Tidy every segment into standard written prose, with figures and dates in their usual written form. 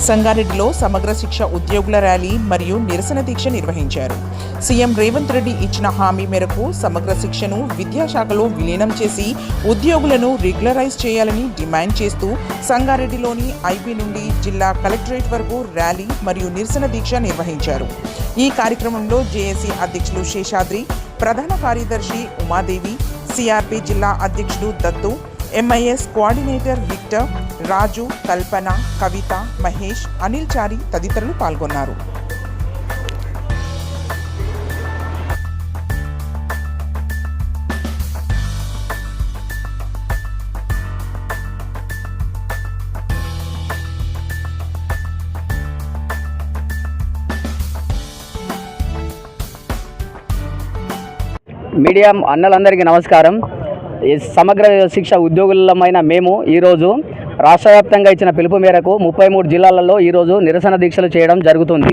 సంగారెడ్డిలో సమగ్ర శిక్ష ఉద్యోగుల ర్యాలీ మరియు నిరసన దీక్ష నిర్వహించారు. సీఎం రేవంత్ రెడ్డి ఇచ్చిన హామీ మేరకు సమగ్ర శిక్షను విద్యాశాఖలో విలీనం చేసి ఉద్యోగులను రెగ్యులరైజ్ చేయాలని డిమాండ్ చేస్తూ సంగారెడ్డిలోని ఐబీ నుండి జిల్లా కలెక్టరేట్ వరకు ర్యాలీ మరియు నిరసన దీక్ష నిర్వహించారు. ఈ కార్యక్రమంలో జేఏసీ అధ్యక్షులు శేషాద్రి, ప్రధాన కార్యదర్శి ఉమాదేవి, సిఆర్పి జిల్లా అధ్యక్షుడు దత్తు, ఎంఐఎస్ కోఆర్డినేటర్ విక్టర్, రాజు, కల్పన, కవిత, మహేష్, అనిల్ చారి తదితరులు పాల్గొన్నారు. మీడియా అన్నలందరికీ నమస్కారం. సమగ్ర శిక్ష ఉద్యోగులమైన మేము ఈరోజు రాష్ట్ర వ్యాప్తంగా ఇచ్చిన పిలుపు మేరకు 33 జిల్లాలలో ఈరోజు నిరసన దీక్షలు చేయడం జరుగుతుంది.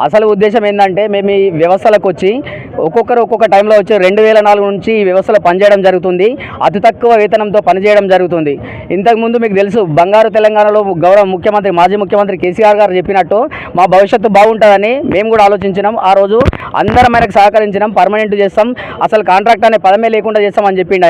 అసలు ఉద్దేశం ఏంటంటే, మేము ఈ వ్యవస్థలకు వచ్చి ఒక్కొక్కరు ఒక్కొక్క టైంలో వచ్చి 2004 నుంచి ఈ వ్యవస్థలో పనిచేయడం జరుగుతుంది. అతి తక్కువ వేతనంతో పనిచేయడం జరుగుతుంది. ఇంతకుముందు మీకు తెలుసు, బంగారు తెలంగాణలో గౌరవ ముఖ్యమంత్రి, మాజీ ముఖ్యమంత్రి కేసీఆర్ గారు చెప్పినట్టు మా భవిష్యత్తు బాగుంటుందని మేము కూడా ఆలోచించినాం. ఆ రోజు అందరం ఆయనకు సహకరించినాం. పర్మనెంట్ చేస్తాం, అసలు కాంట్రాక్ట్ అనే పదమే లేకుండా చేస్తామని చెప్పిండు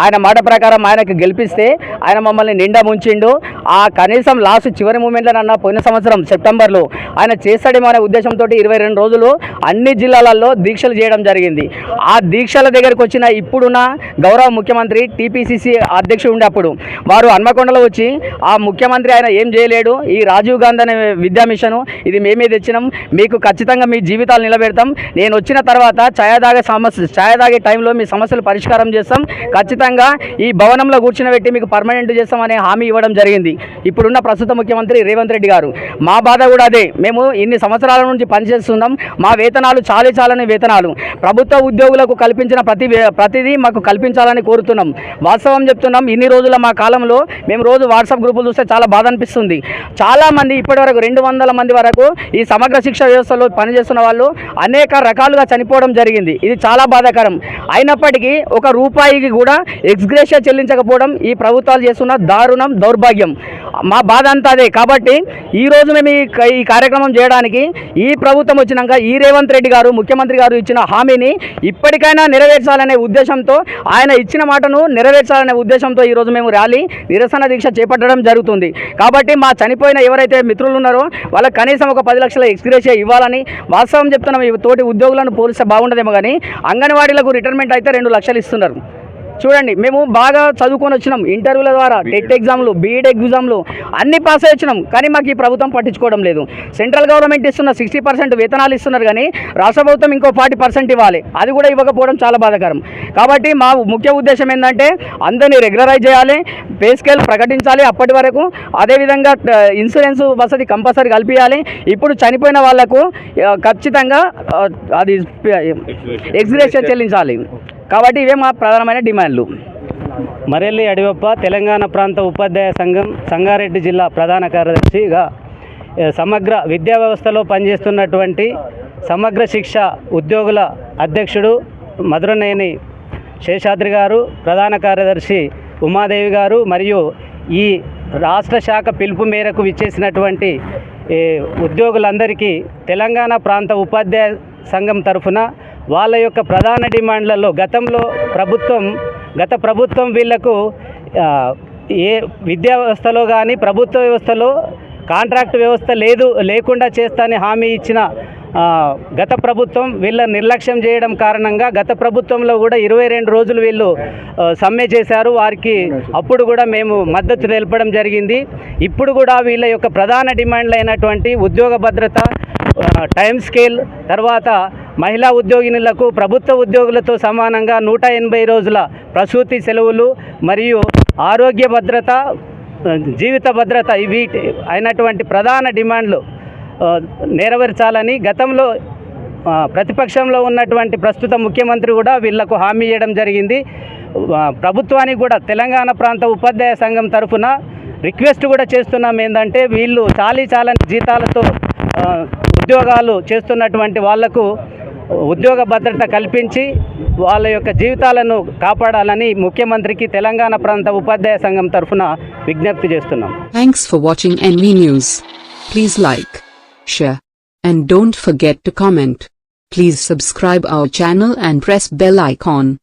ఆయన మాట ప్రకారం ఆయనకు గెలిపిస్తే ఆయన మమ్మల్ని నిండా ముంచిండు. ఆ కనీసం లాస్ట్ చివరి మూమెంట్లోనన్నా పోయిన సంవత్సరం సెప్టెంబర్లో ఆయన చేస్తాడేమో అనే ఉద్దేశంతో 22 రోజులు అన్ని జిల్లాలలో దీక్షలు చేయడం జరిగింది. ఆ దీక్షల దగ్గరికి వచ్చిన ఇప్పుడున్న గౌరవ ముఖ్యమంత్రి, టీపీసీసీ అధ్యక్షుడు ఉండే అప్పుడు వారు హన్మకొండలో వచ్చి ఆ ముఖ్యమంత్రి ఆయన ఏం చేయలేడు, ఈ రాజీవ్ గాంధీ అనే విద్యా మిషన్ ఇది మేమే తెచ్చినాం, మీకు ఖచ్చితంగా మీ జీవితాలు నిలబెడతాం, నేను వచ్చిన తర్వాత ఛాయ తాగే టైంలో మీ సమస్యలు పరిష్కారం చేస్తాం, ఖచ్చితంగా ఈ భవనంలో కూర్చుని మీకు పర్మనెంట్ చేస్తామనే హామీ ఇవ్వడం జరిగింది ఇప్పుడున్న ప్రస్తుత ముఖ్యమంత్రి రేవంత్ రెడ్డి గారు. మా బాధ కూడా అదే. మేము ఇన్ని సంవత్సరాల నుంచి పనిచేస్తున్నాం, మా వేతనాలు చాలని వేతనాలు ప్రభుత్వ ఉద్యోగులకు కల్పించిన ప్రతిదీ మాకు కల్పించాలని కోరుతున్నాం. వాస్తవం చెప్తున్నాం, ఇన్ని రోజుల మా కాలంలో మేము రోజు వాట్సాప్ గ్రూపులు చూస్తే చాలా బాధ అనిపిస్తుంది. చాలామంది ఇప్పటివరకు 200 మంది వరకు ఈ సమగ్ర శిక్ష వ్యవస్థలో పనిచేస్తున్న వాళ్ళు అనేక రకాలుగా చనిపోవడం జరిగింది. ఇది చాలా బాధాకరం. అయినప్పటికీ ఒక రూపాయికి కూడా ఎక్స్గ్రేషియా చెల్లించకపోవడం ఈ ప్రభుత్వాలు చేస్తున్న దారుణం, దౌర్భాగ్యం. మా బాధ అంతా అదే. కాబట్టి ఈరోజు మేము ఈ కార్యక్రమం చేయడానికి ఈ ప్రభుత్వం వచ్చినాక ఈ రేవంత్ రెడ్డి గారు ముఖ్యమంత్రి గారు ఇచ్చిన హామీని ఇప్పటికైనా నెరవేర్చాలనే ఉద్దేశంతో, ఆయన ఇచ్చిన మాటను నెరవేర్చాలనే ఉద్దేశంతో ఈరోజు మేము ర్యాలీ, నిరసన దీక్ష చేపట్టడం జరుగుతుంది. కాబట్టి మా చనిపోయిన ఎవరైతే మిత్రులు ఉన్నారో వాళ్ళకి కనీసం ఒక 10 లక్షల ఎక్స్గ్రేషియా ఇవ్వాలని వాస్తవం చెప్తున్నాం. తోటి ఉద్యోగులను పోలిస్తే బాగుండదేమో కానీ అంగన్వాడీలకు రిటైర్మెంట్ అయితే 2 లక్షలు ఇస్తున్నారు. చూడండి, మేము బాగా చదువుకొని వచ్చినాం, ఇంటర్వ్యూల ద్వారా టెట్ ఎగ్జామ్లు, బీఈడ్ ఎగ్జామ్లు అన్నీ పాస్ అయ్యి వచ్చినాం. కానీ మాకు ఈ ప్రభుత్వం పట్టించుకోవడం లేదు. సెంట్రల్ గవర్నమెంట్ ఇస్తున్న 60% వేతనాలు ఇస్తున్నారు, కానీ రాష్ట్ర ప్రభుత్వం ఇంకో 40% ఇవ్వాలి. అది కూడా ఇవ్వకపోవడం చాలా బాధాకరం. కాబట్టి మా ముఖ్య ఉద్దేశం ఏంటంటే, అందరినీ రెగ్యులరైజ్ చేయాలి, పే స్కేల్ ప్రకటించాలి అప్పటి వరకు. అదేవిధంగా ఇన్సూరెన్స్ వసతి కంపల్సరీ కల్పించాలి. ఇప్పుడు చనిపోయిన వాళ్లకు ఖచ్చితంగా అది ఎక్స్గ్రేషియా చెల్లించాలి. కాబట్టి ఇవే మా ప్రధానమైన డిమాండ్లు. మరెల్లి అడివప్ప, తెలంగాణ ప్రాంత ఉపాధ్యాయ సంఘం సంగారెడ్డి జిల్లా ప్రధాన కార్యదర్శిగా సమగ్ర విద్యా వ్యవస్థలో పనిచేస్తున్నటువంటి సమగ్ర శిక్ష ఉద్యోగుల అధ్యక్షుడు మధురనేని శేషాద్రి గారు, ప్రధాన కార్యదర్శి ఉమాదేవి గారు, మరియు ఈ రాష్ట్ర శాఖ పిలుపు మేరకు విచ్చేసినటువంటి ఉద్యోగులందరికీ తెలంగాణ ప్రాంత ఉపాధ్యాయ సంఘం తరఫున వాళ్ళ యొక్క ప్రధాన డిమాండ్లలో గత ప్రభుత్వం వీళ్లకు ఏ విద్యా వ్యవస్థలో కానీ ప్రభుత్వ వ్యవస్థలో కాంట్రాక్ట్ వ్యవస్థ లేకుండా చేస్తానని హామీ ఇచ్చిన గత ప్రభుత్వం వీళ్ళ నిర్లక్ష్యం చేయడం కారణంగా గత ప్రభుత్వంలో కూడా 22 రోజులు వీళ్ళు సమ్మె చేశారు. వారికి అప్పుడు కూడా మేము మద్దతు తెలపడం జరిగింది. ఇప్పుడు కూడా వీళ్ళ యొక్క ప్రధాన డిమాండ్లు అయినటువంటి ఉద్యోగ భద్రత, టైం స్కేల్, తర్వాత మహిళా ఉద్యోగినులకు ప్రభుత్వ ఉద్యోగులతో సమానంగా 180 రోజుల ప్రసూతి సెలవులు మరియు ఆరోగ్య భద్రత, జీవిత భద్రత, ఇవి అయినటువంటి ప్రధాన డిమాండ్లు నెరవేర్చాలని గతంలో ప్రతిపక్షంలో ఉన్నటువంటి ప్రస్తుత ముఖ్యమంత్రి కూడా వీళ్లకు హామీ ఇవ్వడం జరిగింది. ప్రభుత్వానికి కూడా తెలంగాణ ప్రాంత ఉపాధ్యాయ సంఘం తరఫున రిక్వెస్ట్ కూడా చేస్తున్నాం. ఏంటంటే, వీళ్ళు చాలని జీతాలతో ఉద్యోగాలు చేస్తున్నటువంటి వాళ్లకు ఉద్యోగ భద్రత కల్పించి వాళ్ళ యొక్క జీవితాలను కాపాడాలని ముఖ్యమంత్రికి తెలంగాణ ప్రాంత ఉపాధ్యాయ సంఘం తరఫున విజ్ఞప్తి చేస్తున్నాం. Thanks for watching NV News. Please like, share, and don't forget to comment. Please subscribe our channel and press bell icon.